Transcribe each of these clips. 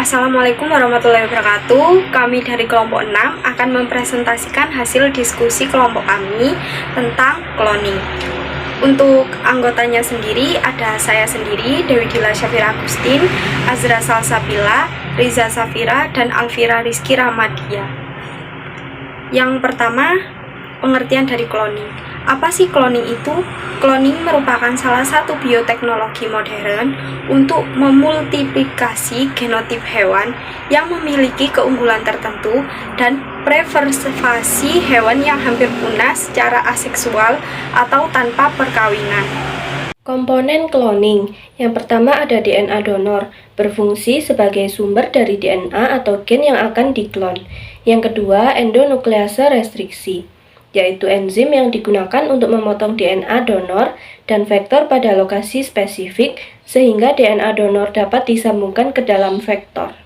Assalamualaikum warahmatullahi wabarakatuh. Kami dari kelompok 6 akan mempresentasikan hasil diskusi kelompok kami tentang cloning. Untuk anggotanya sendiri ada saya sendiri, Dewi Dila Syafira Agustin, Azra Salsabila, Riza Safira, dan Alfira Rizky Ramadia. Yang pertama, pengertian dari cloning. Apa sih cloning itu? Cloning merupakan salah satu bioteknologi modern untuk memultiplikasi genotip hewan yang memiliki keunggulan tertentu dan preservasi hewan yang hampir punah secara aseksual atau tanpa perkawinan. Komponen cloning. Yang pertama ada DNA donor, berfungsi sebagai sumber dari DNA atau gen yang akan diklon. Yang kedua, endonuklease restriksi, yaitu enzim yang digunakan untuk memotong DNA donor dan vektor pada lokasi spesifik sehingga DNA donor dapat disambungkan ke dalam vektor.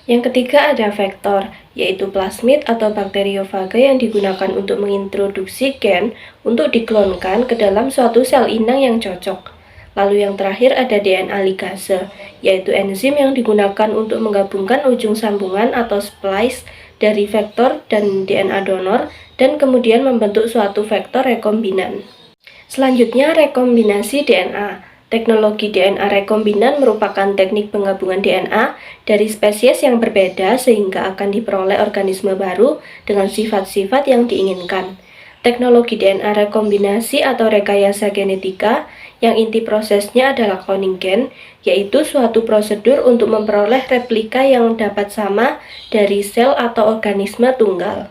Yang ketiga ada vektor, yaitu plasmid atau bakteriofaga yang digunakan untuk mengintroduksi gen untuk diklonkan ke dalam suatu sel inang yang cocok. Lalu yang terakhir ada DNA ligase, yaitu enzim yang digunakan untuk menggabungkan ujung sambungan atau splice dari vektor dan DNA donor dan kemudian membentuk suatu vektor rekombinan. Selanjutnya, rekombinasi DNA. Teknologi DNA rekombinan merupakan teknik penggabungan DNA dari spesies yang berbeda sehingga akan diperoleh organisme baru dengan sifat-sifat yang diinginkan. Teknologi DNA rekombinasi atau rekayasa genetika yang inti prosesnya adalah cloning gen, yaitu suatu prosedur untuk memperoleh replika yang dapat sama dari sel atau organisme tunggal.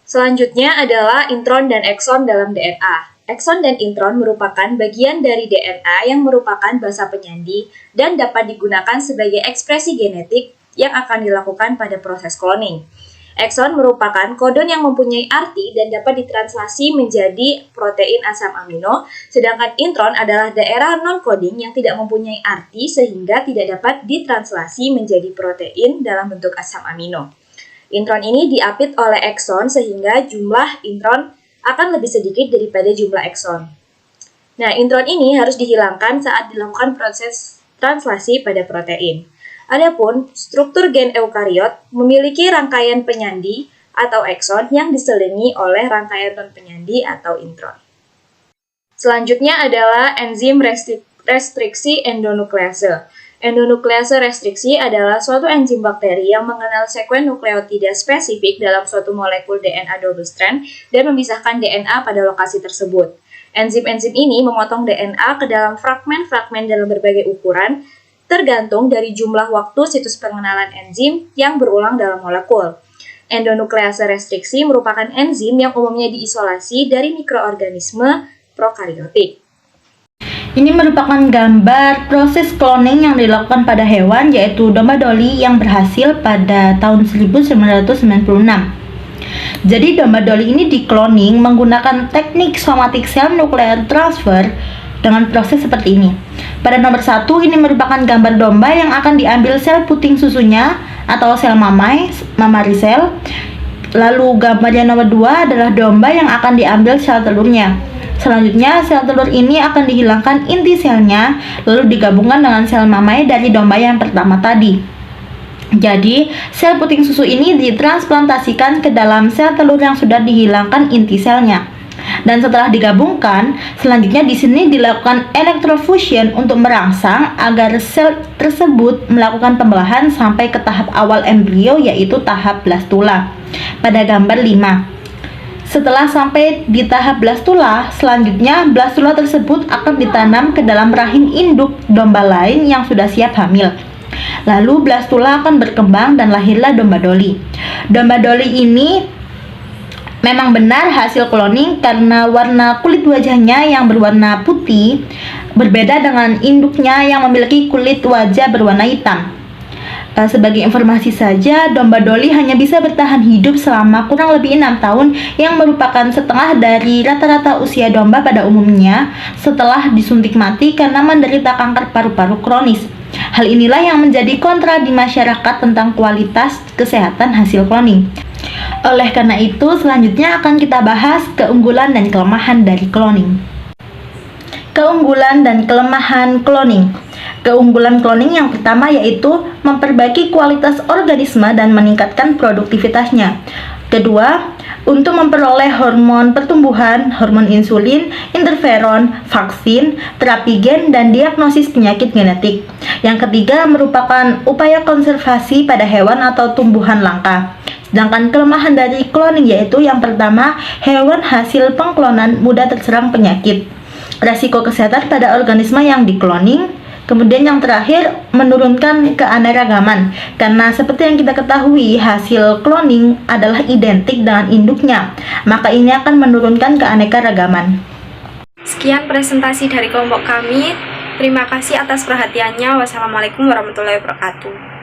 Selanjutnya adalah intron dan ekson dalam DNA. Ekson dan intron merupakan bagian dari DNA yang merupakan basa penyandi dan dapat digunakan sebagai ekspresi genetik yang akan dilakukan pada proses cloning. Ekson merupakan kodon yang mempunyai arti dan dapat ditranslasi menjadi protein asam amino, sedangkan intron adalah daerah non-coding yang tidak mempunyai arti sehingga tidak dapat ditranslasi menjadi protein dalam bentuk asam amino. Intron ini diapit oleh ekson sehingga jumlah intron akan lebih sedikit daripada jumlah ekson. Nah, intron ini harus dihilangkan saat dilakukan proses translasi pada protein. Adapun struktur gen eukariot memiliki rangkaian penyandi atau ekson yang diselingi oleh rangkaian non-penyandi atau intron. Selanjutnya adalah enzim restriksi endonuklease. Endonuklease restriksi adalah suatu enzim bakteri yang mengenal sekuen nukleotida spesifik dalam suatu molekul DNA double strand dan memisahkan DNA pada lokasi tersebut. Enzim-enzim ini memotong DNA ke dalam fragmen-fragmen dalam berbagai ukuran, tergantung dari jumlah waktu siklus pengenalan enzim yang berulang dalam molekul. Endonuklease restriksi merupakan enzim yang umumnya diisolasi dari mikroorganisme prokariotik. Ini merupakan gambar proses cloning yang dilakukan pada hewan, yaitu domba Dolly yang berhasil pada tahun 1996. Jadi domba Dolly ini di-cloning menggunakan teknik somatic cell nuclear transfer dengan proses seperti ini. Pada nomor 1 ini merupakan gambar domba yang akan diambil sel puting susunya atau sel mammary cell. Lalu gambar yang nomor 2 adalah domba yang akan diambil sel telurnya. Selanjutnya, sel telur ini akan dihilangkan inti selnya, lalu digabungkan dengan sel mamai dari domba yang pertama tadi. Jadi, sel puting susu ini ditransplantasikan ke dalam sel telur yang sudah dihilangkan inti selnya. Dan setelah digabungkan, selanjutnya di sini dilakukan electrofusion untuk merangsang agar sel tersebut melakukan pembelahan sampai ke tahap awal embrio, yaitu tahap blastula. Pada gambar 5. Setelah sampai di tahap blastula, selanjutnya blastula tersebut akan ditanam ke dalam rahim induk domba lain yang sudah siap hamil. Lalu blastula akan berkembang dan lahirlah domba Dolly. Domba Dolly ini memang benar hasil cloning karena warna kulit wajahnya yang berwarna putih berbeda dengan induknya yang memiliki kulit wajah berwarna hitam. Sebagai informasi saja, domba Dolly hanya bisa bertahan hidup selama kurang lebih 6 tahun yang merupakan setengah dari rata-rata usia domba pada umumnya setelah disuntik mati karena menderita kanker paru-paru kronis. Hal inilah yang menjadi kontra di masyarakat tentang kualitas kesehatan hasil cloning. Oleh karena itu, selanjutnya akan kita bahas keunggulan dan kelemahan dari cloning. Keunggulan dan kelemahan cloning. Keunggulan cloning yang pertama yaitu memperbaiki kualitas organisme dan meningkatkan produktivitasnya. Kedua, untuk memperoleh hormon pertumbuhan, hormon insulin, interferon, vaksin, terapi gen, dan diagnosis penyakit genetik. Yang ketiga, merupakan upaya konservasi pada hewan atau tumbuhan langka. Sedangkan kelemahan dari cloning yaitu yang pertama, hewan hasil pengklonan mudah terserang penyakit. Resiko kesehatan pada organisme yang dikloning. Kemudian yang terakhir, menurunkan keanekaragaman. Karena seperti yang kita ketahui, hasil cloning adalah identik dengan induknya, maka ini akan menurunkan keanekaragaman. Sekian presentasi dari kelompok kami. Terima kasih atas perhatiannya. Wassalamualaikum warahmatullahi wabarakatuh.